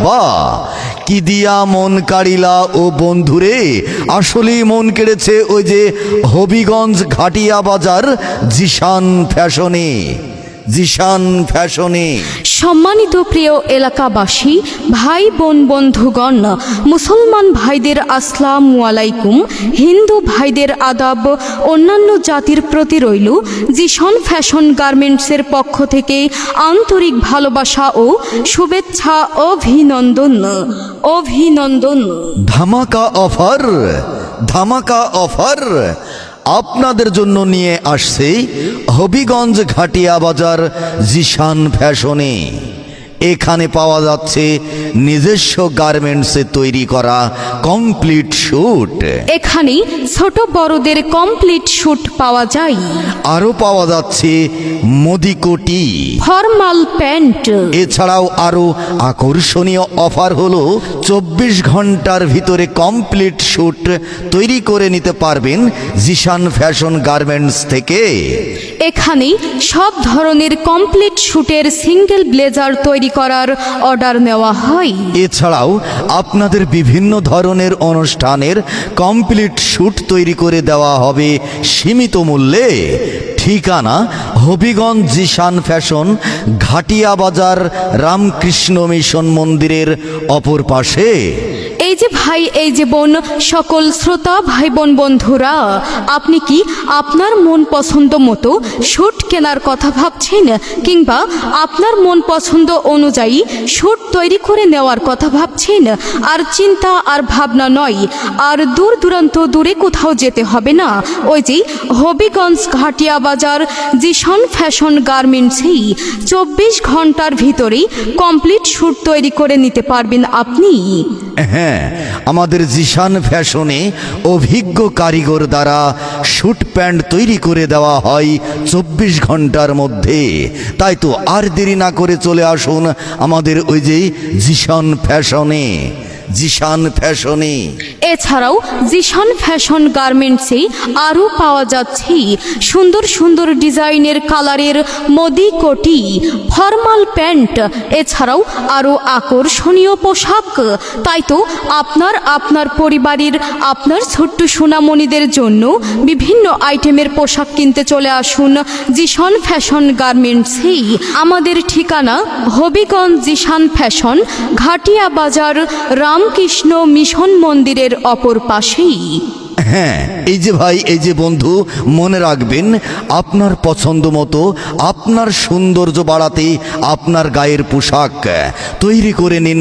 বাহ, কি দিয়া মন কাড়িলা ও বন্ধুরে। আসলেই মন কেড়েছে ওই যে হবিগঞ্জ ঘাটিয়া বাজার জিশান ফ্যাশনে। জিশান ফ্যাশনে। সম্মানিত প্রিয় এলাকাবাসী, ভাই বোন বন্ধুগণ, মুসলমান ভাইদের আসসালামু আলাইকুম, হিন্দু ভাইদের আদাব, অন্যান্য জাতির প্রতি রইল জিশান ফ্যাশন গার্মেন্টসের পক্ষ থেকে আন্তরিক ভালোবাসা ও শুভেচ্ছা। অভিনন্দন অভিনন্দন। ধামাকা অফার, ধামাকা অফার আপনাদের জন্য নিয়ে আসছে হবিগঞ্জ ঘাটিয়া বাজার জিশান ফ্যাশনে। এখানে পাওয়া যাচ্ছে নিজস্ব গার্মেন্টসে তৈরি করা কমপ্লিট স্যুট। এখানে ছোট বড়দের কমপ্লিট স্যুট পাওয়া যায়। আরও পাওয়া যাচ্ছে মোদিকোটি, ফর্মাল প্যান্ট। এছাড়াও আরও আকর্ষণীয় অফার হলো 24 ঘন্টার ভিতরে কমপ্লিট স্যুট তৈরি করে নিতে পারবেন জিশান ফ্যাশন গার্মেন্টস থেকে। এখানে সব ধরনের কমপ্লিট স্যুটের সিঙ্গেল ব্লেজার তৈরি করার অর্ডার নেওয়া হয়। এছাড়াও আপনাদের বিভিন্ন ধরনের অনুষ্ঠানের কমপ্লিট স্যুট তৈরি করে দেওয়া হবে সীমিত মূল্যে। ঠিকানা হবিগঞ্জ জিশান ফ্যাশন, ঘাটিয়া বাজার, রামকৃষ্ণ মিশন মন্দিরের অপর পাশে। এই যে ভাই, এই যে বোন, সকল শ্রোতা ভাই বোন বন্ধুরা, আপনি কি আপনার মন পছন্দ মতো স্যুট কেনার কথা ভাবছেন, কিংবা আপনার মন পছন্দ অনুযায়ী স্যুট তৈরি করে নেওয়ার কথা ভাবছেন? আর চিন্তা আর ভাবনা নয়, আর দূর দূরান্ত দূরে কোথাও যেতে হবে না। ওই যে হবিগঞ্জ ঘাটিয়া বাজার জিশান ফ্যাশন গার্মেন্টসেই 24 ঘন্টার ভিতরেই কমপ্লিট স্যুট তৈরি করে নিতে পারবেন আপনি। হ্যাঁ, আমাদের জিশান ফ্যাশনে অভিজ্ঞ কারিগর দ্বারা স্যুট প্যান্ট তৈরি করে দেওয়া হয় 24 ঘন্টার মধ্যে। তাই তো আর দেরি না করে চলে আসুন আমাদের ওই যে জিশান ফ্যাশনে। জিশান ফ্যাশনে। এছাড়াও জিশান ফ্যাশন গার্মেন্টসে আরও পাওয়া যাচ্ছে সুন্দর সুন্দর ডিজাইনের কালারের মোদি কোটি, ফর্মাল প্যান্ট, এছাড়াও আরও আকর্ষণীয় পোশাক। তাই তো আপনার পরিবারের, আপনার ছোট্ট সোনামণিদের জন্য বিভিন্ন আইটেমের পোশাক কিনতে চলে আসুন জিশান ফ্যাশন গার্মেন্টসে। আমাদের ঠিকানা হবিগঞ্জ জিশান ফ্যাশন, ঘাটিয়া বাজার, রামকৃষ্ণ মিশন মন্দিরের অপর পাশেই। হ্যাঁ, এই যে ভাই, এই যে বন্ধু, মনে রাখবেন আপনার পছন্দ মতো আপনার সৌন্দর্য বাড়াতে আপনার গায়ের পোশাক তৈরি করে নিন।